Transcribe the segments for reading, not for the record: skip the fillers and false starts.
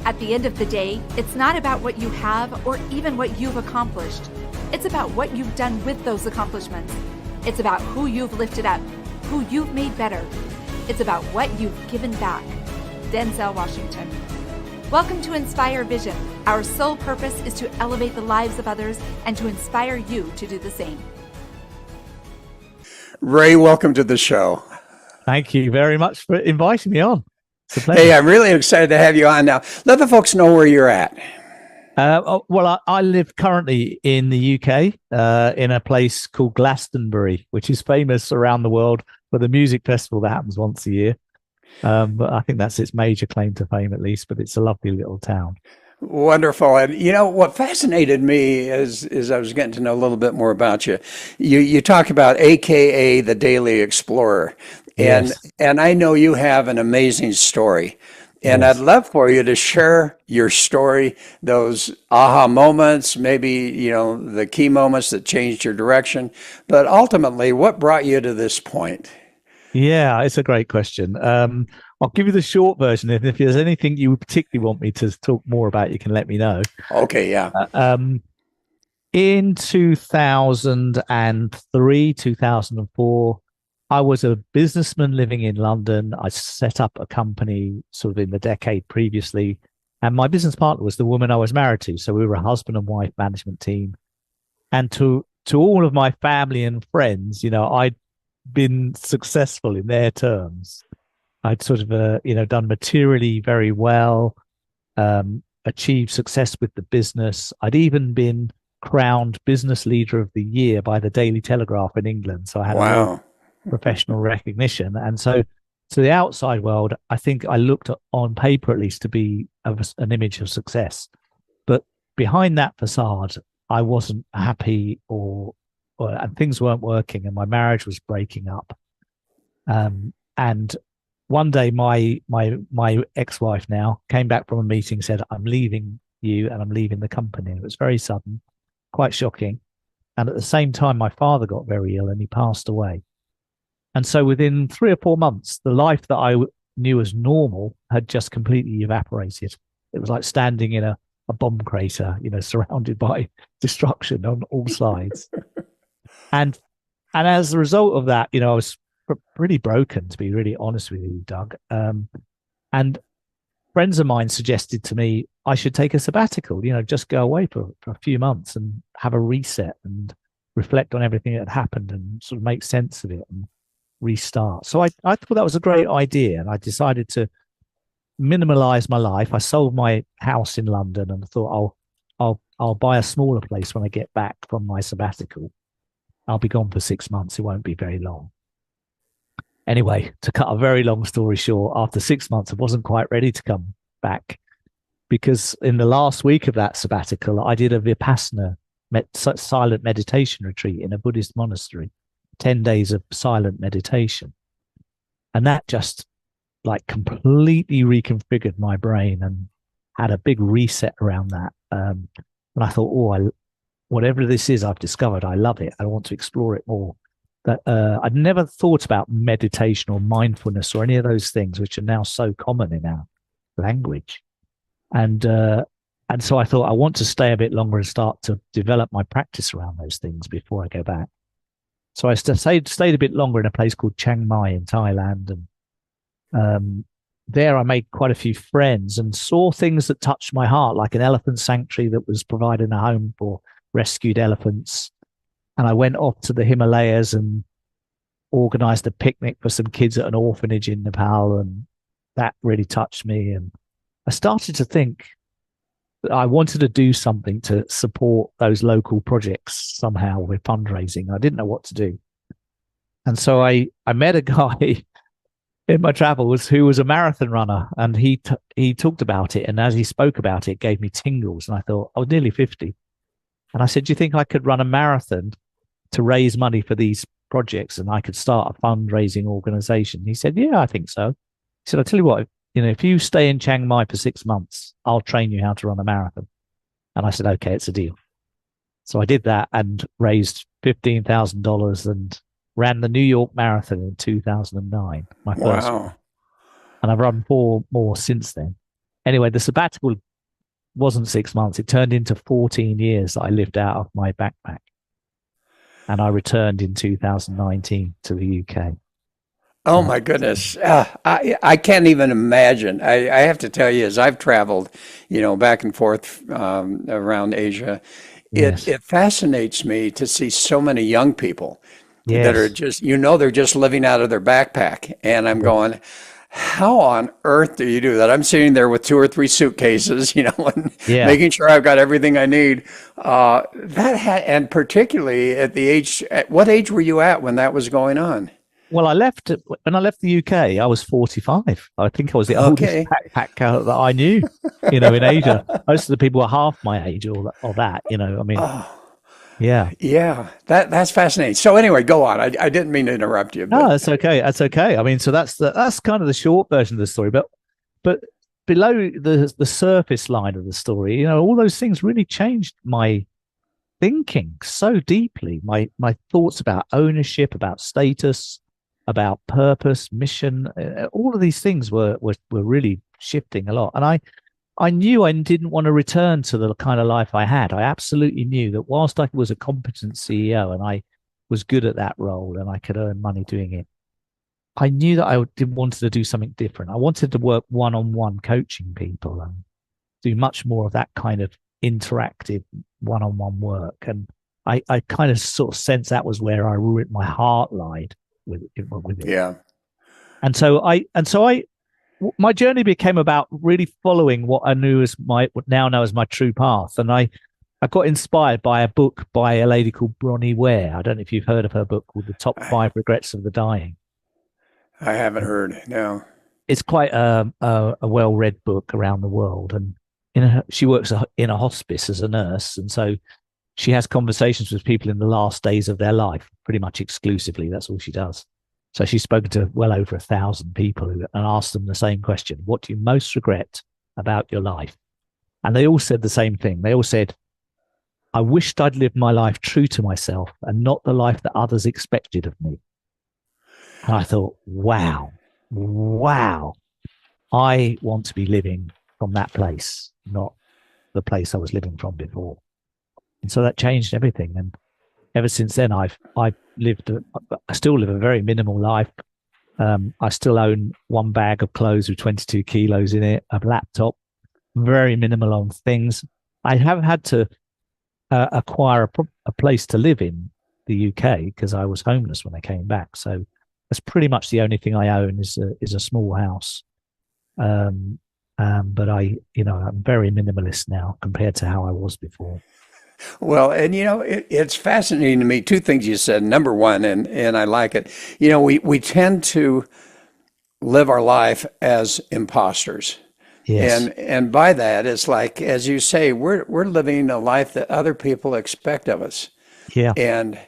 At the end of the day, it's not about what you have or even what you've accomplished. It's about what you've done with those accomplishments. It's about who you've lifted up, who you've made better. It's about what you've given back. Denzel Washington. Welcome to Inspire Vision. Our sole purpose is to elevate the lives of others and to inspire you to do the same. Ray, welcome to the show. Thank you very much for inviting me on. It's a pleasure. Hey, I'm really excited to have you on now. Let the folks know where you're at. I live currently in the UK, in a place called Glastonbury, which is famous around the world for the music festival that happens once a year. But I think that's its major claim to fame, at least. But it's a lovely little town. Wonderful. And you know, what fascinated me is I was getting to know a little bit more about you. You talk about AKA the Daily Explorer. And Yes. and I know you have an amazing story. And Yes. I'd love for you to share your story, those aha moments, maybe, you know, the key moments that changed your direction. But ultimately, what brought you to this point? Yeah, it's a great question. I'll give you the short version. If there's anything you particularly want me to talk more about, you can let me know. Okay, yeah. In 2003, 2004, I was a businessman living in London. I set up a company sort of in the decade previously, and my business partner was the woman I was married to. So we were a husband and wife management team. And to all of my family and friends, you know, I'd been successful in their terms. I'd sort of, done materially very well, achieved success with the business. I'd even been crowned Business Leader of the Year by the Daily Telegraph in England. So I had a lot of professional recognition. And so to the outside world, I think I looked on paper, at least, to be an image of success. But behind that facade, I wasn't happy and things weren't working, and my marriage was breaking up. And one day, my ex-wife now came back from a meeting, said, "I'm leaving you and I'm leaving the company." And it was very sudden, quite shocking. And at the same time, my father got very ill and he passed away. And so within 3 or 4 months, the life that I knew as normal had just completely evaporated. It was like standing in a bomb crater, you know, surrounded by destruction on all sides. And as a result of that, you know, I was pretty broken, to be really honest with you, Doug. And friends of mine suggested to me I should take a sabbatical, you know, just go away for a few months and have a reset and reflect on everything that had happened and sort of make sense of it and restart. So I thought that was a great idea, and I decided to minimalize my life. I sold my house in London and thought I'll buy a smaller place when I get back from my sabbatical. I'll be gone for 6 months. It won't be very long. Anyway, to cut a very long story short, after 6 months, I wasn't quite ready to come back, because in the last week of that sabbatical, I did a Vipassana silent meditation retreat in a Buddhist monastery, 10 days of silent meditation. And that just like completely reconfigured my brain and had a big reset around that. And I thought, whatever this is I've discovered, I love it. I want to explore it more. That I'd never thought about meditation or mindfulness or any of those things, which are now so common in our language. And so I thought, I want to stay a bit longer and start to develop my practice around those things before I go back. So I stayed a bit longer in a place called Chiang Mai in Thailand. And there I made quite a few friends and saw things that touched my heart, like an elephant sanctuary that was providing a home for rescued elephants. And I went off to the Himalayas and organized a picnic for some kids at an orphanage in Nepal. And that really touched me. And I started to think that I wanted to do something to support those local projects somehow with fundraising. I didn't know what to do. And so I met a guy in my travels who was a marathon runner, and he talked about it. And as he spoke about it, it gave me tingles. And I thought, I was nearly 50. And I said, do you think I could run a marathon to raise money for these projects and I could start a fundraising organization? He said, yeah, I think so. He said, I'll tell you what, if you stay in Chiang Mai for 6 months, I'll train you how to run a marathon. And I said, okay, it's a deal. So I did that and raised $15,000 and ran the New York Marathon in 2009, my first one. And I've run 4 more since then. Anyway, the sabbatical wasn't 6 months. It turned into 14 years that I lived out of my backpack. And I returned in 2019 to the UK. Oh my goodness. I can't even imagine. I have to tell you, as I've traveled, back and forth around Asia, Yes. it fascinates me to see so many young people that are Yes. just, they're just living out of their backpack. And I'm going, how on earth do you do that? I'm sitting there with 2 or 3 suitcases, and Yeah. making sure I've got everything I need. And particularly at what age were you at when that was going on? Well, when I left the UK, I was 45. I think I was the oldest Okay. backpacker that I knew, in Asia. Most of the people were half my age or that, I mean, Oh, yeah. yeah, that's fascinating. So anyway, go on. I didn't mean to interrupt you, No, but that's okay. That's okay. I mean, so that's kind of the short version of the story, but below the surface line of the story, all those things really changed my thinking so deeply. My thoughts about ownership, about status, about purpose, mission, all of these things were really shifting a lot. And I knew I didn't want to return to the kind of life I had. I absolutely knew that whilst I was a competent CEO and I was good at that role and I could earn money doing it, I knew that I wanted to do something different. I wanted to work one-on-one coaching people and do much more of that kind of interactive one-on-one work. And I kind of sort of sensed that was where my heart lied with it. yeah. And so my journey became about really following what I knew as what now know as my true path. And I got inspired by a book by a lady called Bronnie Ware. I don't know if you've heard of her book called The Top I, 5 Regrets of the Dying. I haven't heard. No. It's quite a well-read book around the world. And she works in a hospice as a nurse. And so she has conversations with people in the last days of their life, pretty much exclusively. That's all she does. So she's spoken to well over 1,000 people and asked them the same question. What do you most regret about your life? And they all said the same thing. They all said, I wished I'd lived my life true to myself and not the life that others expected of me. And I thought, wow, I want to be living from that place, not the place I was living from before. And so that changed everything. And ever since then, I still live a very minimal life. I still own one bag of clothes with 22 kilos in it, a laptop, very minimal on things. I have had to acquire a place to live in the UK because I was homeless when I came back. So that's pretty much the only thing I own is a small house. But I'm very minimalist now compared to how I was before. Well, and it's fascinating to me. 2 things you said. Number one, and I like it. We tend to live our life as imposters. Yes. And by that, it's like, as you say, we're living a life that other people expect of us. Yeah. And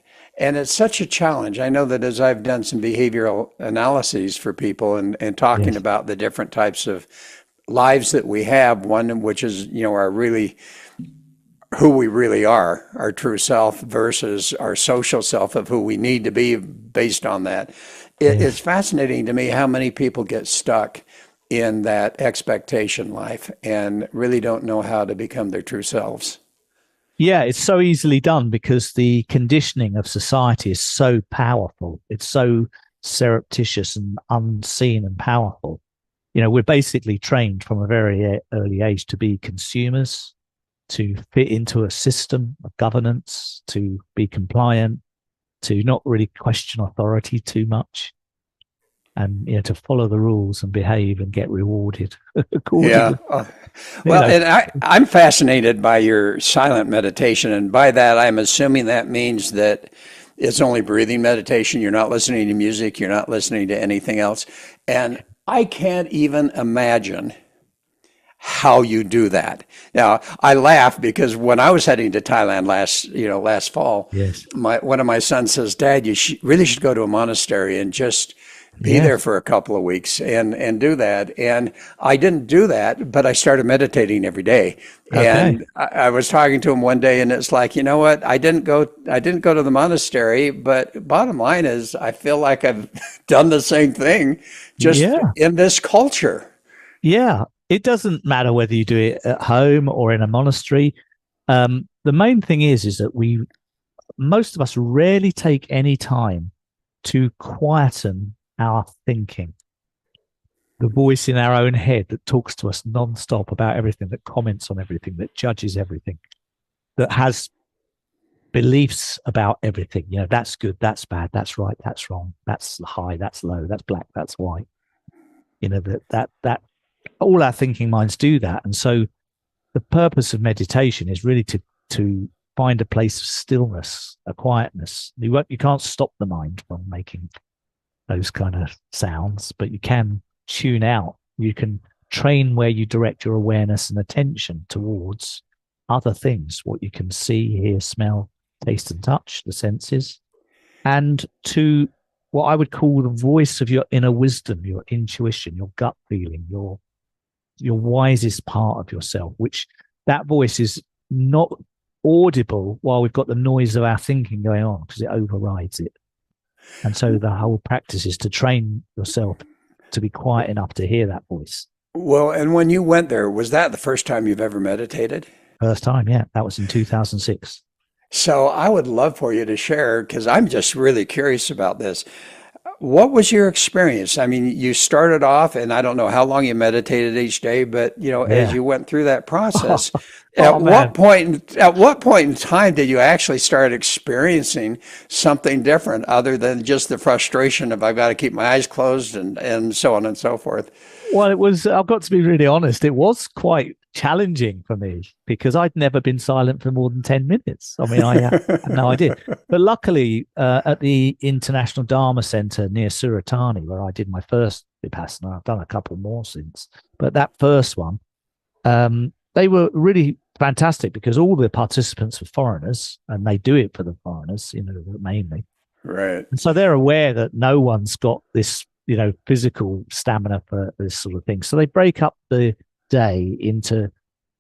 it's such a challenge. I know that as I've done some behavioral analyses for people and talking Yes. about the different types of lives that we have, one which is, our really who we really are, our true self versus our social self of who we need to be based on that. It's Yes. fascinating to me how many people get stuck in that expectation life and really don't know how to become their true selves. Yeah, it's so easily done because the conditioning of society is so powerful. It's so surreptitious and unseen and powerful. We're basically trained from a very early age to be consumers, to fit into a system of governance, to be compliant, to not really question authority too much, and to follow the rules and behave and get rewarded accordingly. Yeah. Well, and I'm fascinated by your silent meditation. And by that, I'm assuming that means that it's only breathing meditation. You're not listening to music. You're not listening to anything else. And I can't even imagine how you do that. Now, I laugh because when I was heading to Thailand last fall, Yes. one of my sons says, Dad, you really should go to a monastery and just be Yeah. there for a couple of weeks and do that. And I didn't do that, but I started meditating every day. Okay. And I was talking to him one day, and it's like, you know what? I didn't go to the monastery, but bottom line is, I feel like I've done the same thing, just Yeah. in this culture. Yeah. It doesn't matter whether you do it at home or in a monastery. The main thing is that most of us rarely take any time to quieten our thinking. The voice in our own head that talks to us non-stop about everything, that comments on everything, that judges everything, that has beliefs about everything. That's good, that's bad, that's right, that's wrong, that's high, that's low, that's black, that's white. That all our thinking minds do that. And so the purpose of meditation is really to find a place of stillness, a quietness. You can't stop the mind from making those kind of sounds, but you can tune out. You can train where you direct your awareness and attention towards other things, what you can see, hear, smell, taste and touch, the senses, and to what I would call the voice of your inner wisdom, your intuition, your gut feeling, your wisest part of yourself, which that voice is not audible while we've got the noise of our thinking going on, because it overrides it. And so the whole practice is to train yourself to be quiet enough to hear that voice. Well, and when you went there, was that the first time you've ever meditated? First time, yeah. That was in 2006. So I would love for you to share, because I'm just really curious about this. What was your experience? I mean, you started off, and I don't know how long you meditated each day, but as you went through that process, at what point in time did you actually start experiencing something different other than just the frustration of I've got to keep my eyes closed and so on and so forth? Well, I've got to be really honest, it was quite challenging for me because I'd never been silent for more than 10 minutes. I mean, I had no idea. But luckily, at the International Dharma Center near Suratani, where I did my first Vipassana, I've done a couple more since, but that first one, they were really fantastic because all the participants were foreigners, and they do it for the foreigners, mainly. Right. And so they're aware that no one's got this, physical stamina for this sort of thing. So they break up the day into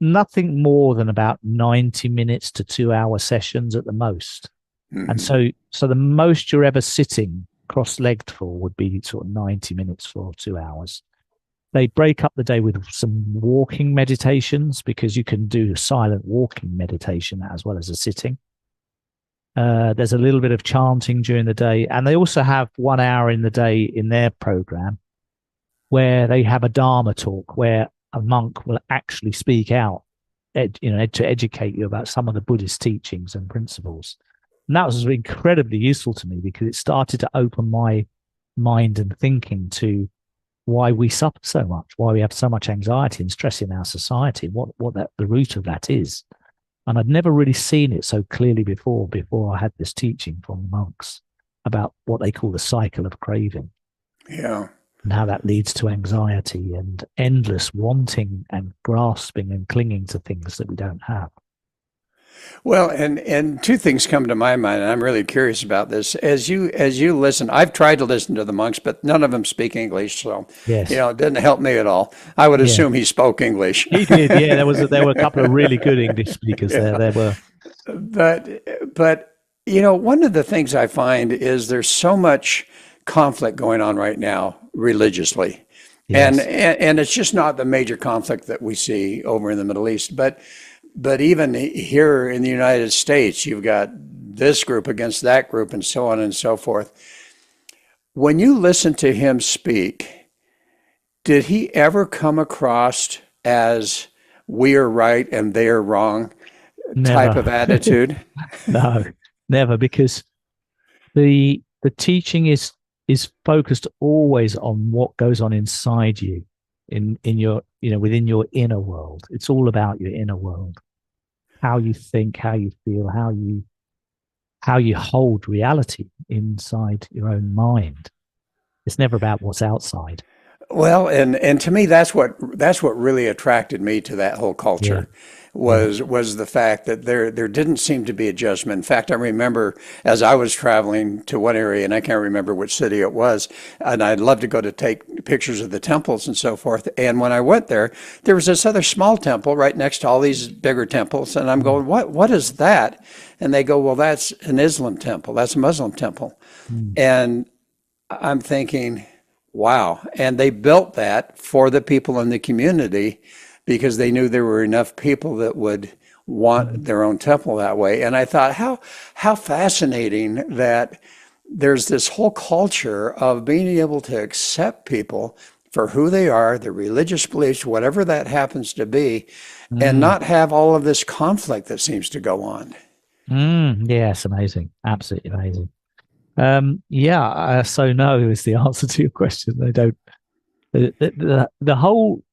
nothing more than about 90 minutes to 2-hour sessions at the most. Mm-hmm. And so the most you're ever sitting cross-legged for would be sort of 90 minutes for 2 hours. They break up the day with some walking meditations, because you can do silent walking meditation as well as a sitting. There's a little bit of chanting during the day, and they also have 1 hour in the day in their program where they have a Dharma talk, where a monk will actually speak out, to educate you about some of the Buddhist teachings and principles. And that was incredibly useful to me because it started to open my mind and thinking to why we suffer so much, why we have so much anxiety and stress in our society, what the root of that is. And I'd never really seen it so clearly before I had this teaching from monks about what they call the cycle of craving. Yeah. And how that leads to anxiety and endless wanting and grasping and clinging to things that we don't have. Well, and two things come to my mind, and I'm really curious about this. As you listen, I've tried to listen to the monks, but none of them speak English, so yes. It didn't help me at all. I would assume he spoke English. He did, yeah. There were a couple of really good English speakers there. There were, but one of the things I find is there's so much conflict going on right now religiously. Yes. And it's just not the major conflict that we see over in the Middle East, but even here in the United States, you've got this group against that group and so on and so forth. When you listen to him speak, did he ever come across as we are right and they are wrong type of attitude? No, never, because the teaching is focused always on what goes on inside you, in your, within your inner world. It's all about your inner world, how you think, how you feel, how you hold reality inside your own mind. It's never about what's outside. Well, and to me, that's what really attracted me to that whole culture. Yeah. Was the fact that there didn't seem to be a judgment. In fact, I remember as I was traveling to one area, and I can't remember which city it was, and I'd love to go to take pictures of the temples and so forth. And when I went there was this other small temple right next to all these bigger temples, and I'm going, what is that? And they go, well, that's an Islam temple, that's a Muslim temple. And I'm thinking, Wow. And they built that for the people in the community because they knew there were enough people that would want their own temple that way. And I thought, how fascinating that there's this whole culture of being able to accept people for who they are, their religious beliefs, whatever that happens to be, and not have all of this conflict that seems to go on. Yes, amazing. Absolutely amazing. So no is the answer to your question. They don't. The whole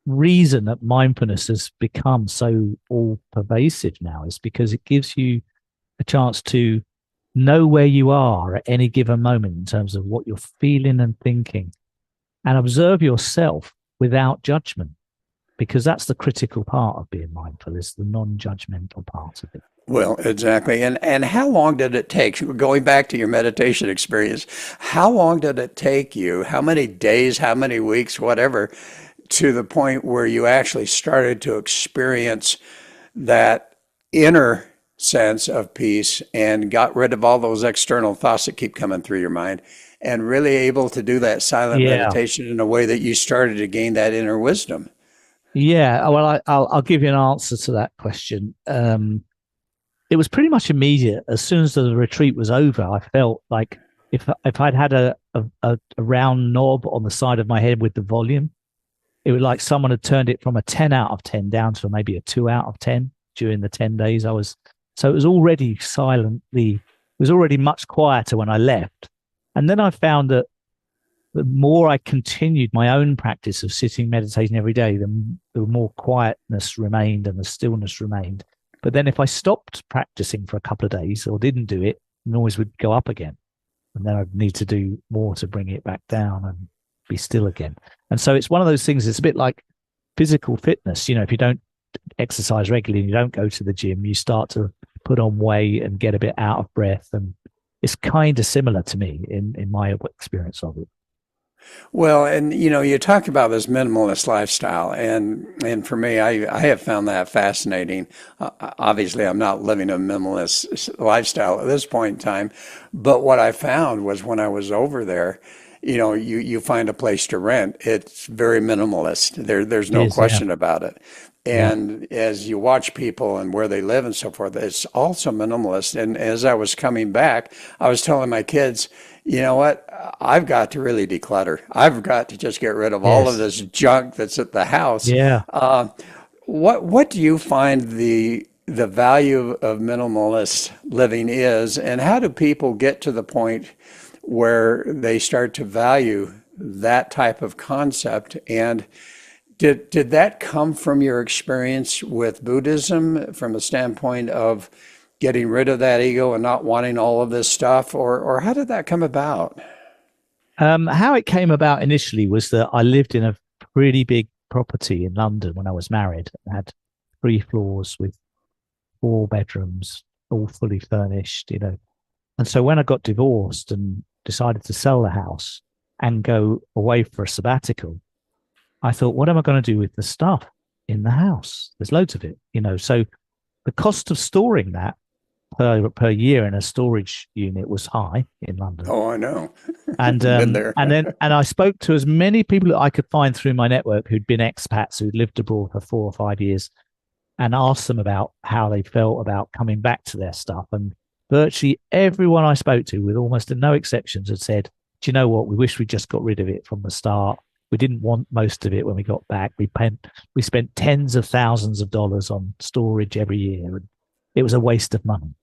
reason that mindfulness has become so all pervasive now is because it gives you a chance to know where you are at any given moment in terms of what you're feeling and thinking, and observe yourself without judgment, because that's the critical part of being mindful, is the non-judgmental part of it. Well, exactly. And how long did it take, going back to your meditation experience, how long did it take you, how many days, how many weeks, whatever, to the point where you actually started to experience that inner sense of peace and got rid of all those external thoughts that keep coming through your mind, and really able to do that silent meditation in a way that you started to gain that inner wisdom? Yeah, well, I'll give you an answer to that question. It was pretty much immediate. As soon as the retreat was over, I felt like if I'd had a round knob on the side of my head with the volume, it was like someone had turned it from a 10 out of 10 down to maybe a 2 out of 10 during the 10 days I was. So it was already it was already much quieter when I left. And then I found that the more I continued my own practice of sitting, meditating every day, the more quietness remained and the stillness remained. But then if I stopped practicing for a couple of days or didn't do it, the noise would go up again. And then I'd need to do more to bring it back down and be still again. And so it's one of those things, it's a bit like physical fitness. You know, if you don't exercise regularly and you don't go to the gym, you start to put on weight and get a bit out of breath. And it's kind of similar to me in my experience of it. Well, and you talk about this minimalist lifestyle, and for me, I have found that fascinating. Obviously, I'm not living a minimalist lifestyle at this point in time, but what I found was when I was over there, you find a place to rent. It's very minimalist. There's no question about it. And as you watch people and where they live and so forth, it's also minimalist. And as I was coming back, I was telling my kids, you know what? I've got to really declutter. I've got to just get rid of all of this junk that's at the house. Yeah. What do you find the value of minimalist living is, and how do people get to the point where they start to value that type of concept? And did that come from your experience with Buddhism, from a standpoint of getting rid of that ego and not wanting all of this stuff, or how did that come about? How it came about initially was that I lived in a pretty big property in London when I was married. I had 3 floors with 4 bedrooms, all fully furnished, And so when I got divorced and decided to sell the house and go away for a sabbatical, I thought, what am I going to do with the stuff in the house? There's loads of it, So the cost of storing that per year in a storage unit was high in London. Oh, I know. And Been there. and I spoke to as many people that I could find through my network who'd been expats, who'd lived abroad for 4 or 5 years, and asked them about how they felt about coming back to their stuff. And virtually everyone I spoke to, with almost no exceptions, had said, do you know what? We wish we just got rid of it from the start. We didn't want most of it when we got back. We spent tens of thousands of dollars on storage every year, and it was a waste of money.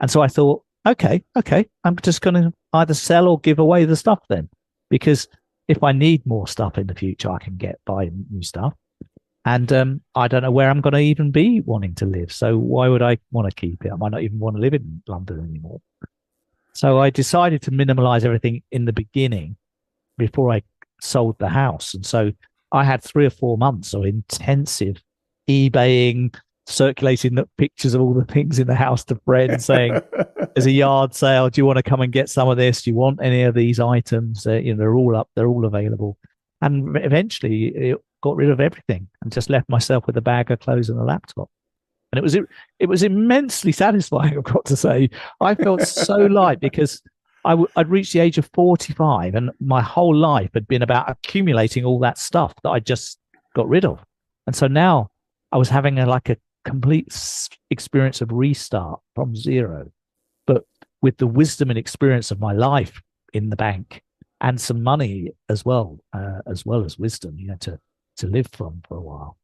And so I thought, okay, I'm just going to either sell or give away the stuff then, because if I need more stuff in the future, I can buy new stuff. And I don't know where I'm going to even be wanting to live. So why would I want to keep it? I might not even want to live in London anymore. So I decided to minimalize everything in the beginning before I sold the house. And so I had 3 or 4 months of intensive eBaying, circulating the pictures of all the things in the house to friends, saying, there's a yard sale. Do you want to come and get some of this? Do you want any of these items? They're all up. They're all available. And eventually it got rid of everything and just left myself with a bag of clothes and a laptop. And it was immensely satisfying, I've got to say. I felt so light because I'd reached the age of 45, and my whole life had been about accumulating all that stuff that I just got rid of. And so now I was having a complete experience of restart from zero, but with the wisdom and experience of my life in the bank, and some money as well as wisdom, to live from for a while.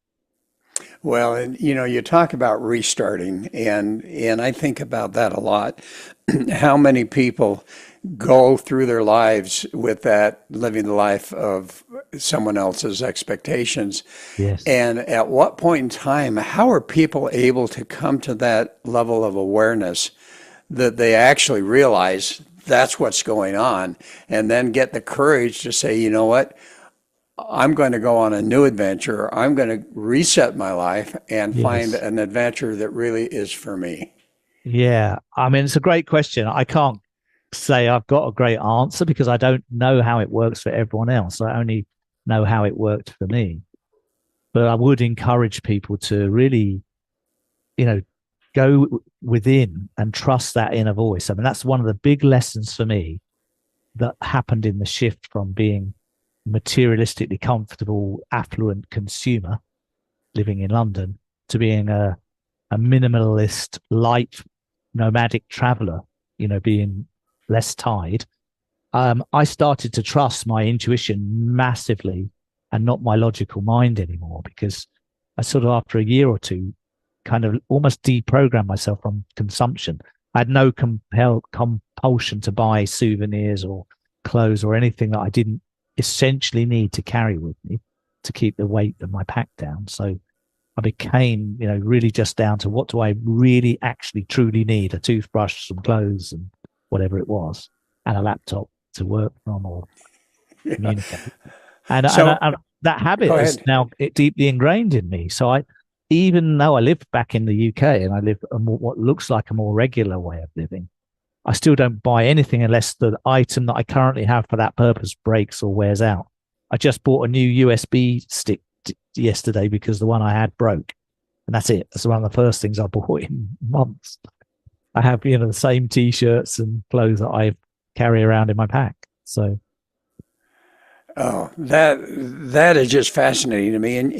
Well, and you talk about restarting, and I think about that a lot. How many people go through their lives with that, living the life of someone else's expectations? Yes. And at what point in time, how are people able to come to that level of awareness that they actually realize that's what's going on, and then get the courage to say, you know what? I'm going to go on a new adventure. I'm going to reset my life and find an adventure that really is for me. Yeah. I mean, it's a great question. I can't say I've got a great answer because I don't know how it works for everyone else. I only know how it worked for me. But I would encourage people to really, go within and trust that inner voice. I mean, that's one of the big lessons for me that happened in the shift from being materialistically comfortable, affluent consumer living in London to being a minimalist, light, nomadic traveler, being less tied. I started to trust my intuition massively and not my logical mind anymore, because I sort of, after a year or two, kind of almost deprogrammed myself from consumption. I had no compulsion to buy souvenirs or clothes or anything that I didn't essentially need to carry with me to keep the weight of my pack down. So I became, really just down to what do I really actually truly need: a toothbrush, some clothes, and whatever it was, and a laptop to work from or communicate. And that habit is now deeply ingrained in me. So even though I live back in the UK and I live what looks like a more regular way of living, I still don't buy anything unless the item that I currently have for that purpose breaks or wears out. I just bought a new USB stick yesterday because the one I had broke, and that's it. That's one of the first things I bought in months. I have, the same T-shirts and clothes that I carry around in my pack. So, oh, that is just fascinating to me. And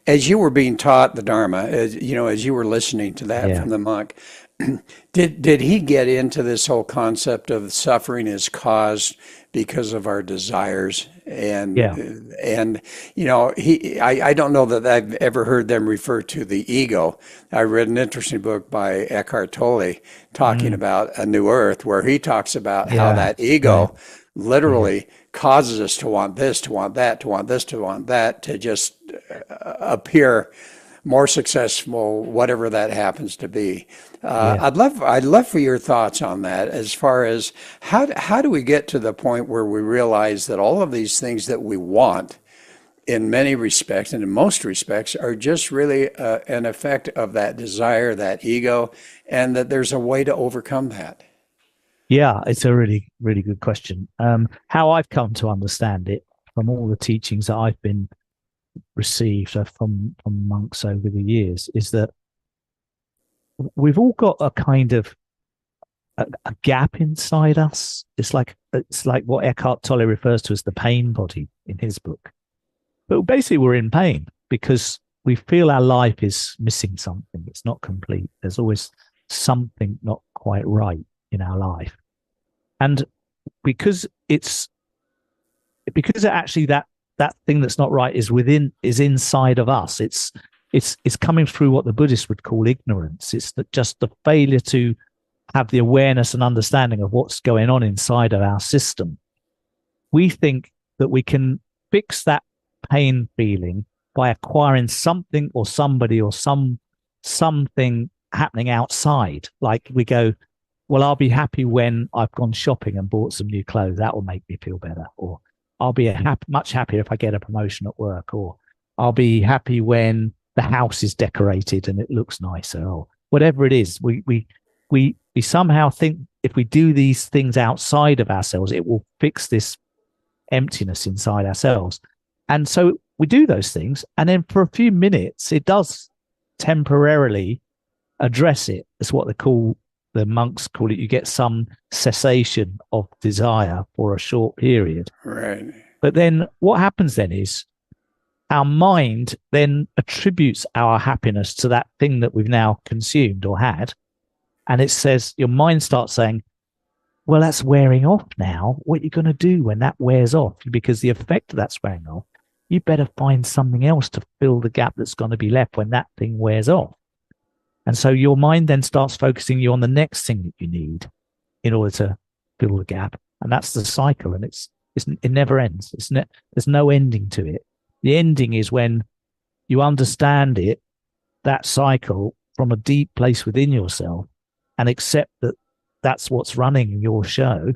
as you were being taught the Dharma, as you were listening to that from the monk, did he get into this whole concept of suffering is caused because of our desires? And I don't know that I've ever heard them refer to the ego. I read an interesting book by Eckhart Tolle talking about A New Earth, where he talks about how that ego literally causes us to want this, to want that, to want this, to want that, to just appear more successful, whatever that happens to be. I'd love for your thoughts on that, as far as how do we get to the point where we realize that all of these things that we want, in many respects and in most respects, are just really an effect of that desire, that ego, and that there's a way to overcome that? Yeah, it's a really, really good question. How I've come to understand it from all the teachings that I've been received from monks over the years is that we've all got a kind of a gap inside us. It's like what Eckhart Tolle refers to as the pain body in his book. But basically, we're in pain because we feel our life is missing something. It's not complete. There's always something not quite right in our life, and because actually that thing that's not right is inside of us. It's coming through what the Buddhists would call ignorance. It's just the failure to have the awareness and understanding of what's going on inside of our system. We think that we can fix that pain feeling by acquiring something or somebody or something happening outside. Like we go, well, I'll be happy when I've gone shopping and bought some new clothes. That will make me feel better. Or I'll be much happier if I get a promotion at work. Or I'll be happy when the house is decorated and it looks nicer. Or whatever it is, we somehow think if we do these things outside of ourselves, it will fix this emptiness inside ourselves. And so we do those things, and then for a few minutes, it does temporarily address it. It's what they call the monks call it, you get some cessation of desire for a short period. Right. But then what happens then is our mind then attributes our happiness to that thing that we've now consumed or had. And it says, your mind starts saying, well, that's wearing off now. What are you going to do when that wears off? Because the effect of that's wearing off, you better find something else to fill the gap that's going to be left when that thing wears off. And so your mind then starts focusing you on the next thing that you need in order to fill the gap. And that's the cycle. And it never ends. There's no ending to it. The ending is when you understand it, that cycle, from a deep place within yourself, and accept that that's what's running your show,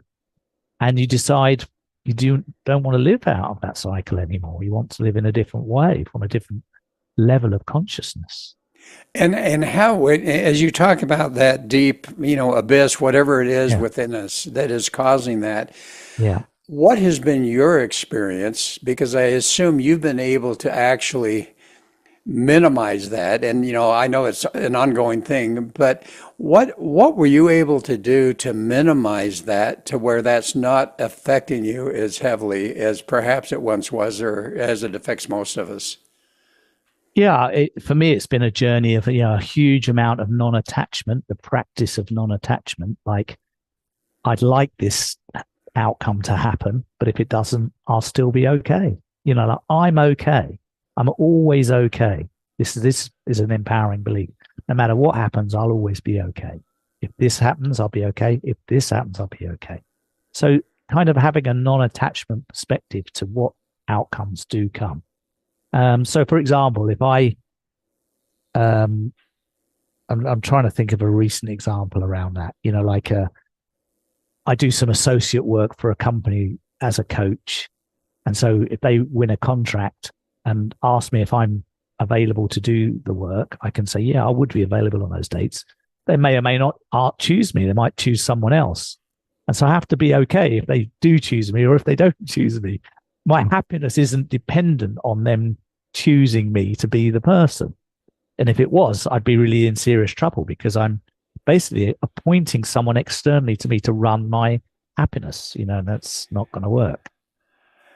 and you decide you don't want to live out of that cycle anymore. You want to live in a different way, from a different level of consciousness. And how, as you talk about that deep, abyss, whatever it is within us that is causing that, what has been your experience? Because I assume you've been able to actually minimize that. And, I know it's an ongoing thing, but what were you able to do to minimize that to where that's not affecting you as heavily as perhaps it once was, or as it affects most of us? Yeah, for me, it's been a journey of a huge amount of non-attachment, the practice of non-attachment. Like, I'd like this outcome to happen, but if it doesn't, I'll still be okay. Like, I'm okay. I'm always okay. This is an empowering belief. No matter what happens, I'll always be okay. If this happens, I'll be okay. If this happens, I'll be okay. So kind of having a non-attachment perspective to what outcomes do come. So for example, if I'm trying to think of a recent example around that, I do some associate work for a company as a coach. And so if they win a contract and ask me if I'm available to do the work, I can say, yeah, I would be available on those dates. They may or may not choose me. They might choose someone else. And so I have to be okay if they do choose me or if they don't choose me. My happiness isn't dependent on them choosing me to be the person. And if it was, I'd be really in serious trouble, because I'm basically appointing someone externally to me to run my happiness, and that's not going to work.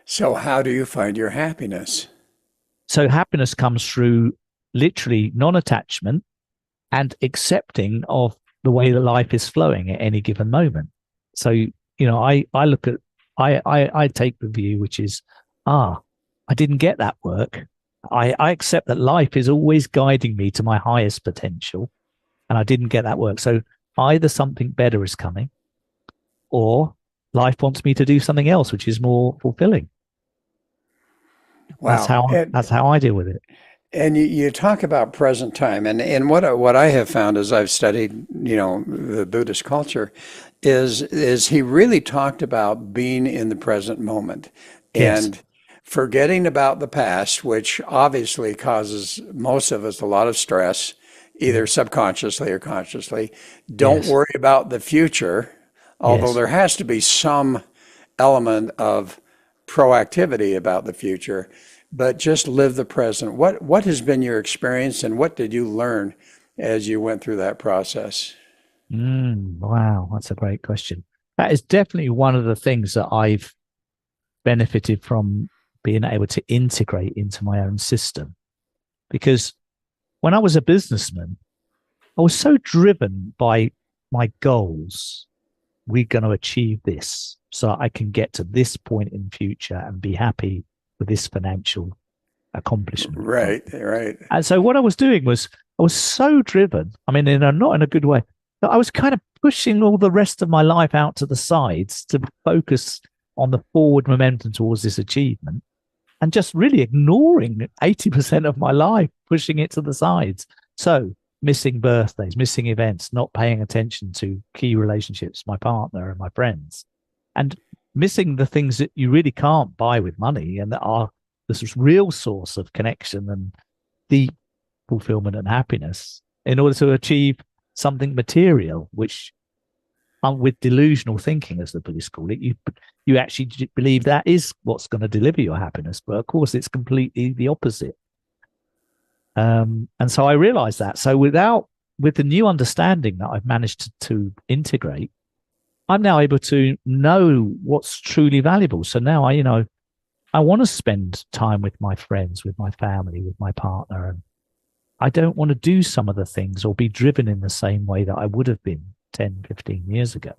So how do you find your happiness? So happiness comes through literally non-attachment and accepting of the way that life is flowing at any given moment. So, I look at, I take the view, which is, I didn't get that work. I accept that life is always guiding me to my highest potential, and I didn't get that work. So either something better is coming, or life wants me to do something else, which is more fulfilling. Wow. That's how I deal with it. And you talk about present time, and what I have found as I've studied, the Buddhist culture, is he really talked about being in the present moment, and forgetting about the past, which obviously causes most of us a lot of stress, either subconsciously or consciously. Don't worry about the future, although there has to be some element of proactivity about the future, but just live the present. What has been your experience, and what did you learn as you went through that process? Wow, that's a great question. That is definitely one of the things that I've benefited from being able to integrate into my own system. Because when I was a businessman, I was so driven by my goals. We're going to achieve this so I can get to this point in the future and be happy with this financial accomplishment. Right. And so what I was doing was, I was so driven, not in a good way, that I was kind of pushing all the rest of my life out to the sides to focus on the forward momentum towards this achievement, and just really ignoring 80% of my life, pushing it to the sides. So missing birthdays, missing events, not paying attention to key relationships, my partner and my friends, and missing the things that you really can't buy with money and that are this real source of connection and deep fulfillment and happiness, in order to achieve something material, which with delusional thinking, as the Buddhists call it, you actually believe that is what's going to deliver your happiness. But of course, it's completely the opposite. And so I realized that. So without with the new understanding that I've managed to integrate, I'm now able to know what's truly valuable. So now I want to spend time with my friends, with my family, with my partner, and I don't want to do some of the things or be driven in the same way that I would have been 10, 15 years ago.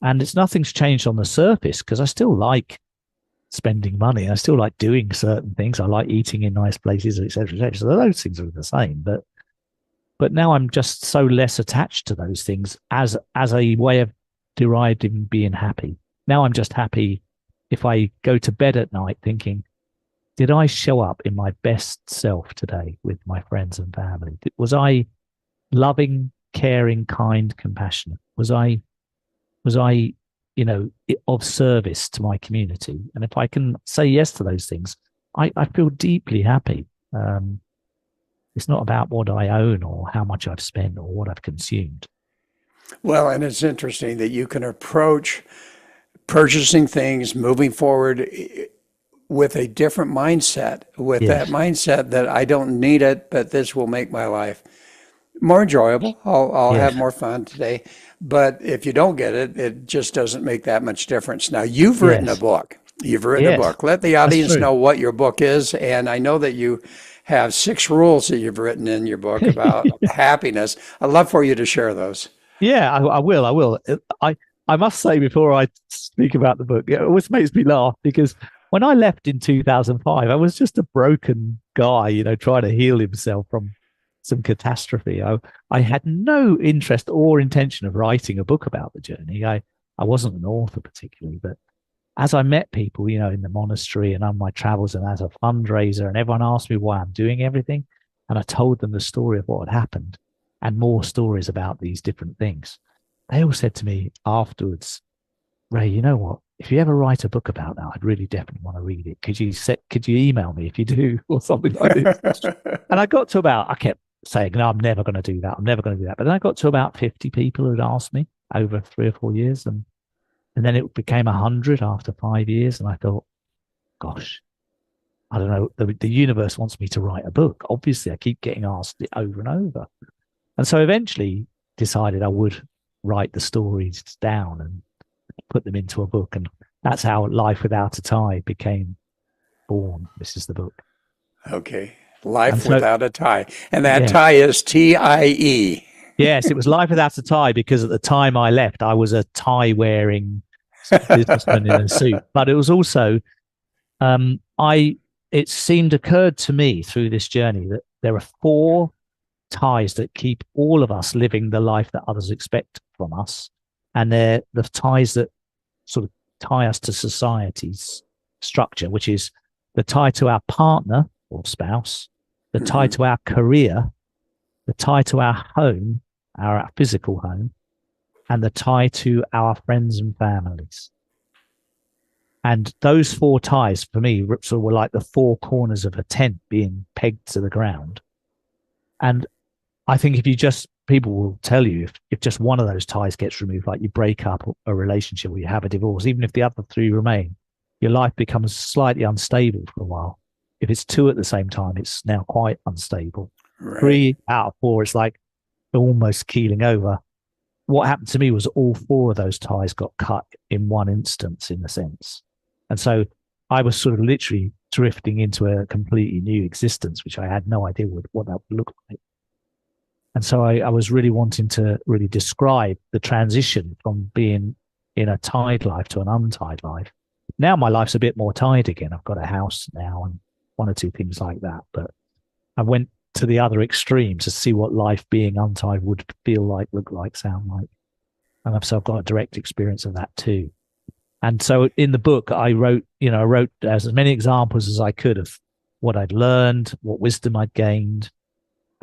And nothing's changed on the surface, because I still like spending money. I still like doing certain things. I like eating in nice places, etc., etc. So those things are the same. But now I'm just so less attached to those things as a way of deriving being happy. Now I'm just happy if I go to bed at night thinking, did I show up in my best self today with my friends and family? Was I loving, caring, kind, compassionate? Was I, of service to my community? And if I can say yes to those things, I feel deeply happy. It's not about what I own or how much I've spent or what I've consumed. Well, and it's interesting that you can approach purchasing things, moving forward with a different mindset, with that mindset that I don't need it, but this will make my life more enjoyable. I'll have more fun today. But if you don't get it, it just doesn't make that much difference. Now, you've written a book. You've written a book. Let the audience know what your book is. And I know that you have 6 rules that you've written in your book about happiness. I'd love for you to share those. Yeah, I will. I must say, before I speak about the book, it always makes me laugh, because when I left in 2005, I was just a broken guy, trying to heal himself from some catastrophe. I had no interest or intention of writing a book about the journey. I wasn't an author particularly, but as I met people, in the monastery and on my travels and as a fundraiser, and everyone asked me why I'm doing everything, and I told them the story of what had happened and more stories about these different things, they all said to me afterwards, Ray, you know what? If you ever write a book about that, I'd really definitely want to read it. Could you email me if you do, or something like this? And I kept saying, no, I'm never going to do that. I'm never going to do that. But then I got to about 50 people who'd asked me over 3 or 4 years. And then it became 100 after 5 years. And I thought, gosh, I don't know. The universe wants me to write a book. Obviously, I keep getting asked it over and over. And so eventually decided I would write the stories down and put them into a book. And that's how Life Without a Tie became born. This is the book. Okay. Life Without a Tie. And that tie is TIE. Yes, it was Life Without a Tie, because at the time I left, I was a tie-wearing businessman in a suit. But it was also, it seemed occurred to me through this journey that there are 4 ties that keep all of us living the life that others expect from us. And they're the ties that sort of tie us to society's structure, which is the tie to our partner or spouse, the tie to our career, the tie to our home, our physical home, and the tie to our friends and families. And those 4 ties, for me, sort of were like the 4 corners of a tent being pegged to the ground. And I think people will tell you, if just one of those ties gets removed, like you break up a relationship or you have a divorce, even if the other 3 remain, your life becomes slightly unstable for a while. If it's 2 at the same time, it's now quite unstable. Right. 3 out of 4, it's like almost keeling over. What happened to me was all 4 of those ties got cut in one instance, in a sense. And so I was sort of literally drifting into a completely new existence, which I had no idea what that would look like. And so I was really wanting to really describe the transition from being in a tied life to an untied life. Now my life's a bit more tied again. I've got a house now and 1 or 2 things like that. But I went to the other extreme to see what life being untied would feel like, look like, sound like. And so I've got a direct experience of that too. And so in the book, I wrote as many examples as I could of what I'd learned, what wisdom I'd gained,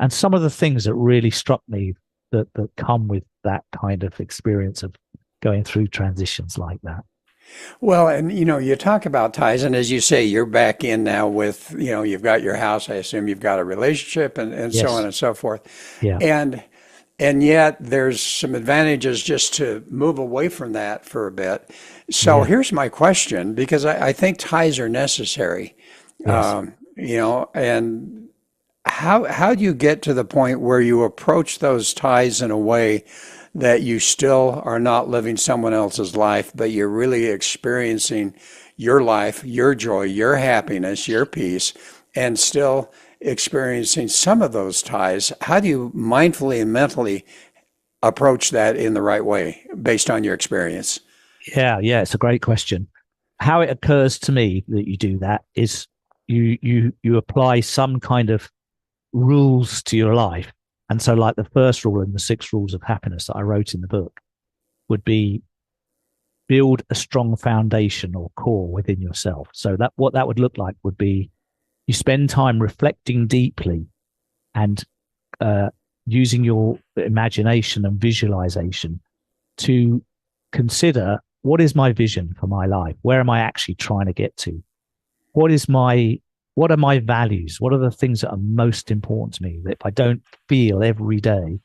and some of the things that really struck me that come with that kind of experience of going through transitions like that. Well, and you talk about ties, and as you say, you're back in now with, you've got your house. I assume you've got a relationship, and so on and so forth. Yeah. And yet there's some advantages just to move away from that for a bit. So here's my question, because I think ties are necessary. Yes. And how do you get to the point where you approach those ties in a way that you still are not living someone else's life, but you're really experiencing your life, your joy, your happiness, your peace, and still experiencing some of those ties? How do you mindfully and mentally approach that in the right way based on your experience? Yeah, it's a great question. How it occurs to me that you do that is you apply some kind of rules to your life. And so like the first rule in the 6 rules of happiness that I wrote in the book would be build a strong foundation or core within yourself. So that what that would look like would be you spend time reflecting deeply and using your imagination and visualization to consider, what is my vision for my life? Where am I actually trying to get to? What are my values? What are the things that are most important to me that if I don't feel every day,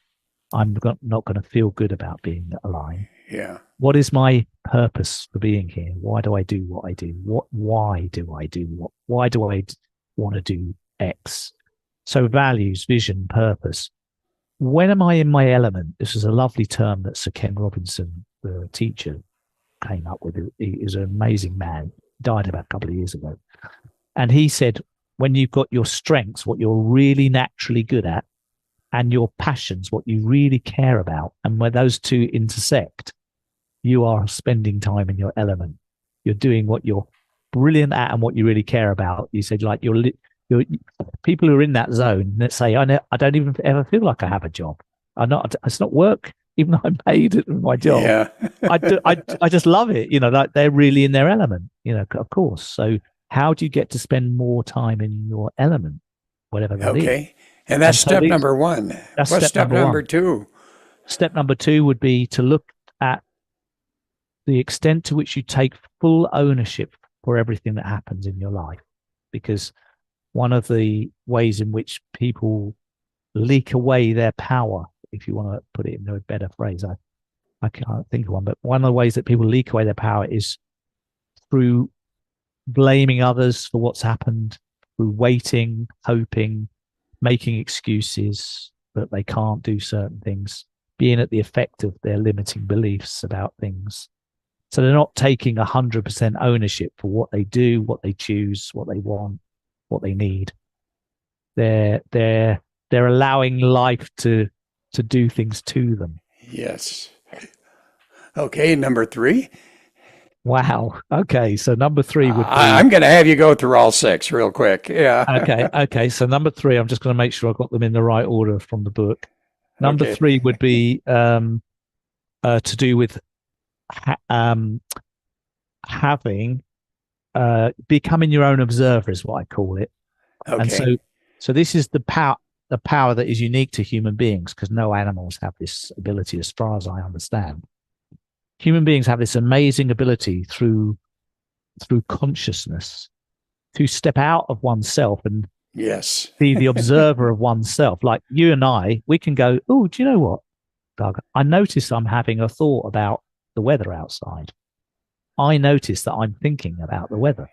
I'm not going to feel good about being alive? Yeah. What is my purpose for being here? Why do I do what I do? Why do I do what? Why do I want to do X? So values, vision, purpose. When am I in my element? This is a lovely term that Sir Ken Robinson, the teacher, came up with. He is an amazing man. Died about a couple of years ago. And he said, when you've got your strengths, what you're really naturally good at, and your passions, what you really care about, and where those two intersect, you are spending time in your element. You're doing what you're brilliant at and what you really care about. You said, like, you're people who are in that zone that say, I don't even ever feel like I have a job. It's not work, even though I'm paid at my job. Yeah. I just love it. Like they're really in their element, of course. So how do you get to spend more time in your element, whatever that is? Okay. And that's step number 1. What's step number 2? Step number 2 would be to look at the extent to which you take full ownership for everything that happens in your life. Because one of the ways in which people leak away their power, if you want to put it in a better phrase, I can't think of one, but one of the ways that people leak away their power is through blaming others for what's happened, through waiting, hoping, making excuses that they can't do certain things, being at the effect of their limiting beliefs about things. So they're not taking 100% ownership for what they do, what they choose, what they want, what they need. They're allowing life to do things to them. Yes. Okay, number 3. Wow. Okay, so number 3 would be... I'm going to have you go through all 6 real quick. Yeah. Okay. So number 3, I'm just going to make sure I've got them in the right order from the book. Number 3 would be to do with becoming your own observer is what I call it. Okay. And so this is the power that is unique to human beings, because no animals have this ability as far as I understand. Human beings have this amazing ability through consciousness to step out of oneself and be the observer of oneself. Like you and I, we can go, oh, do you know what, Doug? I notice I'm having a thought about the weather outside. I notice that I'm thinking about the weather.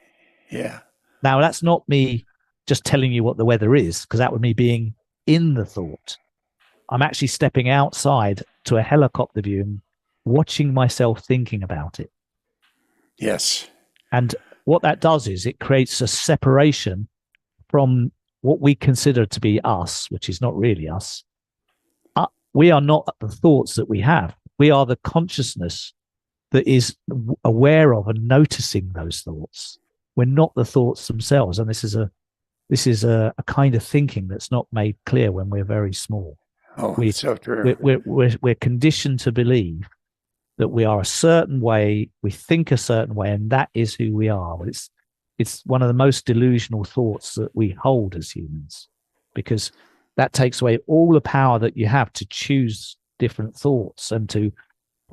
Yeah. Now, that's not me just telling you what the weather is, because that would be being in the thought. I'm actually stepping outside to a helicopter view and watching myself thinking about it. Yes. And what that does is it creates a separation from what we consider to be us, which is not really us. We are not the thoughts that we have. We are the consciousness that is aware of and noticing those thoughts. We're not the thoughts themselves. And this is a kind of thinking that's not made clear when we're very small. Oh, it's so true. We're conditioned to believe that we are a certain way, we think a certain way, and that is who we are. It's one of the most delusional thoughts that we hold as humans, because that takes away all the power that you have to choose different thoughts and to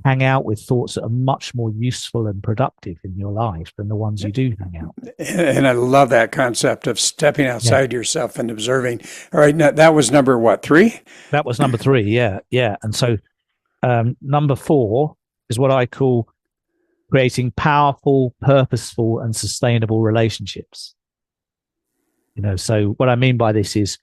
hang out with thoughts that are much more useful and productive in your life than the ones you do hang out with. And I love that concept of stepping outside yourself and observing. All right, now, that was number what, 3? That was number 3, yeah. And so number 4 is what I call creating powerful, purposeful, and sustainable relationships. So what I mean by this is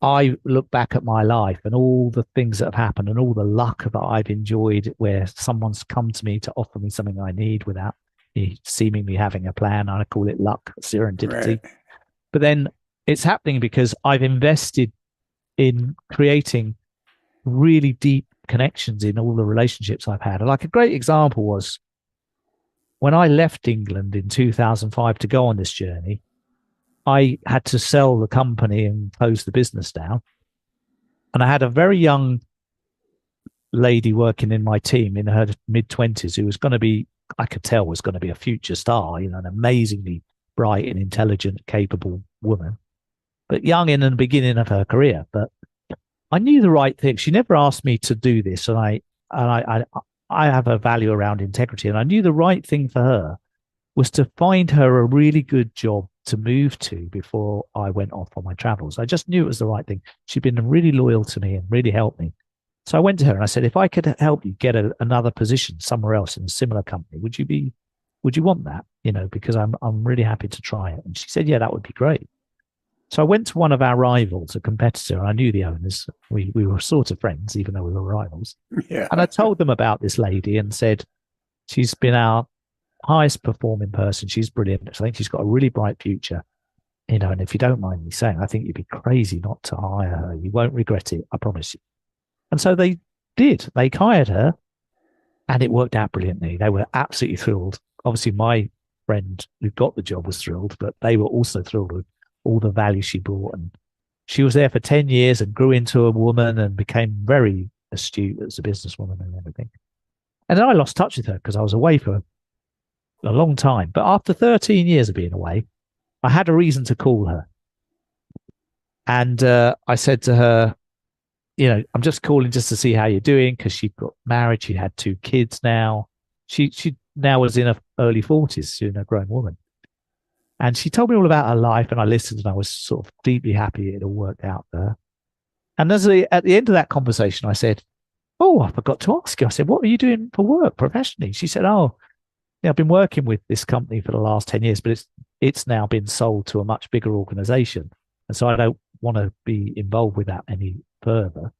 I look back at my life and all the things that have happened and all the luck that I've enjoyed where someone's come to me to offer me something I need without me seemingly having a plan. I call it luck, serendipity. Right. But then it's happening because I've invested in creating really deep connections in all the relationships I've had. And like a great example was when I left England in 2005 to go on this journey, I had to sell the company and close the business down. And I had a very young lady working in my team in her mid-20s who was going to be, I could tell, was going to be a future star, you know, an amazingly bright and intelligent, capable woman, but young in the beginning of her career. But I knew the right thing. She never asked me to do this, and I have a value around integrity, and I knew the right thing for her was to find her a really good job to move to before I went off on my travels. I just knew it was the right thing. She'd been really loyal to me and really helped me. So I went to her and I said, if I could help you get another position somewhere else in a similar company, would you want that? You know, because I'm really happy to try it. And she said, yeah, that would be great. So I went to one of our rivals, a competitor, and I knew the owners. We were sort of friends, even though we were rivals. Yeah. And I told them about this lady and said, she's been our highest performing person. She's brilliant. I think she's got a really bright future. You know, and if you don't mind me saying, I think you'd be crazy not to hire her. You won't regret it, I promise you. And so they did. They hired her, and it worked out brilliantly. They were absolutely thrilled. Obviously, my friend who got the job was thrilled, but they were also thrilled with all the value she brought. And she was there for 10 years and grew into a woman and became very astute as a businesswoman and everything. And then I lost touch with her because I was away for a long time. But after 13 years of being away, I had a reason to call her. And I said to her, you know, I'm just calling just to see how you're doing, because she'd got married. She had 2 kids now. She now was in her early 40s, soon a grown woman. And she told me all about her life, and I listened, and I was sort of deeply happy it all worked out there. And at the end of that conversation, I said, oh, I forgot to ask you. I said, what are you doing for work professionally? She said, oh, yeah, I've been working with this company for the last 10 years, but it's now been sold to a much bigger organization. And so I don't want to be involved with that any further.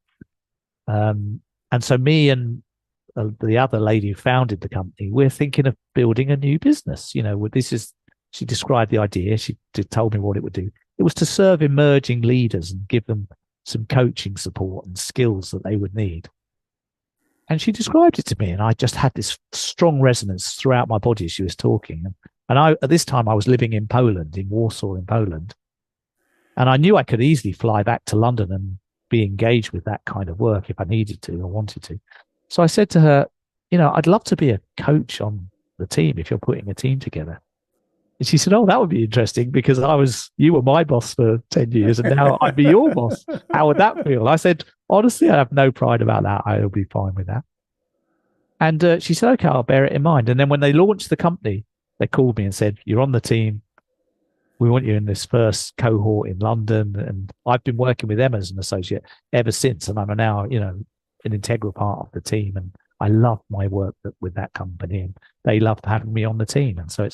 And so me and the other lady who founded the company, we're thinking of building a new business. You know, she described the idea. She told me what it would do. It was to serve emerging leaders and give them some coaching support and skills that they would need. And she described it to me, and I just had this strong resonance throughout my body as she was talking. And at this time, I was living in Poland, in Warsaw, in Poland. And I knew I could easily fly back to London and be engaged with that kind of work if I needed to or wanted to. So I said to her, you know, I'd love to be a coach on the team if you're putting a team together. And she said, oh, that would be interesting, because you were my boss for 10 years and now I'd be your boss. How would that feel? I said, honestly, I have no pride about that. I'll be fine with that. And she said, okay, I'll bear it in mind. And then when they launched the company, they called me and said, you're on the team. We want you in this first cohort in London. And I've been working with them as an associate ever since. And I'm now, you know, an integral part of the team. And I love my work with that company, and they loved having me on the team. And so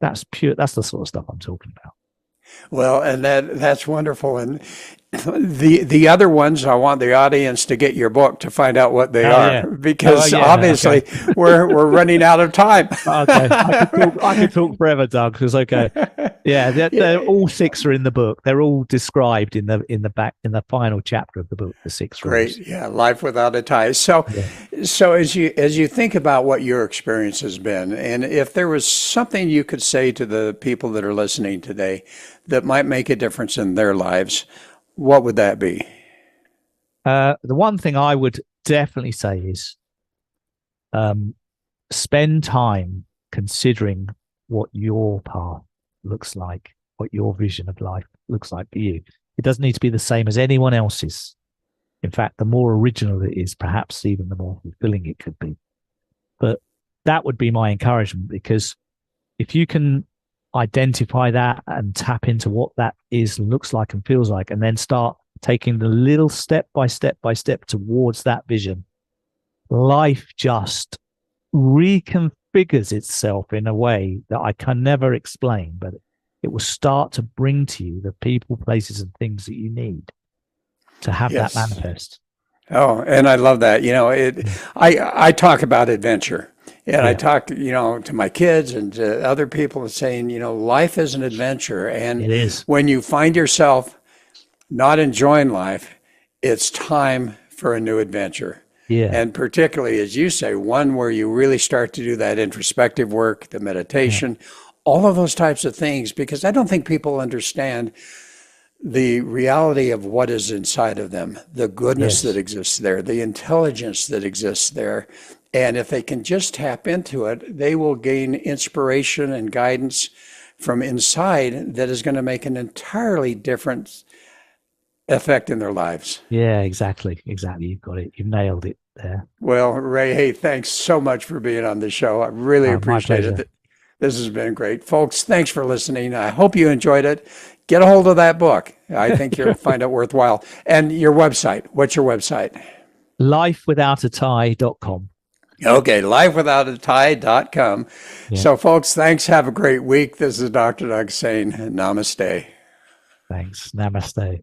that's the sort of stuff I'm talking about. Well, and that's wonderful. And the other ones, I want the audience to get your book to find out what they are, yeah. Because obviously okay. we're running out of time. Okay, I could talk forever, Doug. It's okay. Yeah, they're all 6 are in the book. They're all described in the final chapter of the book. The 6 Great, rules. Yeah, life without a tie. So as you think about what your experience has been, and if there was something you could say to the people that are listening today that might make a difference in their lives, what would that be? The one thing I would definitely say is spend time considering what your path looks like, what your vision of life looks like for you. It doesn't need to be the same as anyone else's. In fact, the more original it is, perhaps even the more fulfilling it could be. But that would be my encouragement, because if you can identify that and tap into what that is and looks like and feels like, and then start taking the little step by step towards that vision, life just reconfigures itself in a way that I can never explain, but it will start to bring to you the people, places, and things that you need. to have Yes. that manifest. Oh, and I love that. I talk about adventure, and I Yeah. talk, to my kids and to other people, saying, life is an adventure. And It is. when you find yourself not enjoying life, it's time for a new adventure. Yeah. And particularly, as you say, one where you really start to do that introspective work, the meditation, all of those types of things, because I don't think people understand the reality of what is inside of them, the goodness Yes. that exists there, the intelligence that exists there. And if they can just tap into it, they will gain inspiration and guidance from inside that is going to make an entirely different effect in their lives. Yeah, exactly. You've got it. You've nailed it there. Well, Ray, hey, thanks so much for being on the show. I really My appreciate pleasure. it. This has been great. Folks, thanks for listening. I hope you enjoyed it. Get a hold of that book. I think you'll find it worthwhile. And your website. What's your website? Lifewithoutatie.com. Okay, lifewithoutatie.com. Yeah. So, folks, thanks. Have a great week. This is Dr. Doug saying namaste. Thanks. Namaste.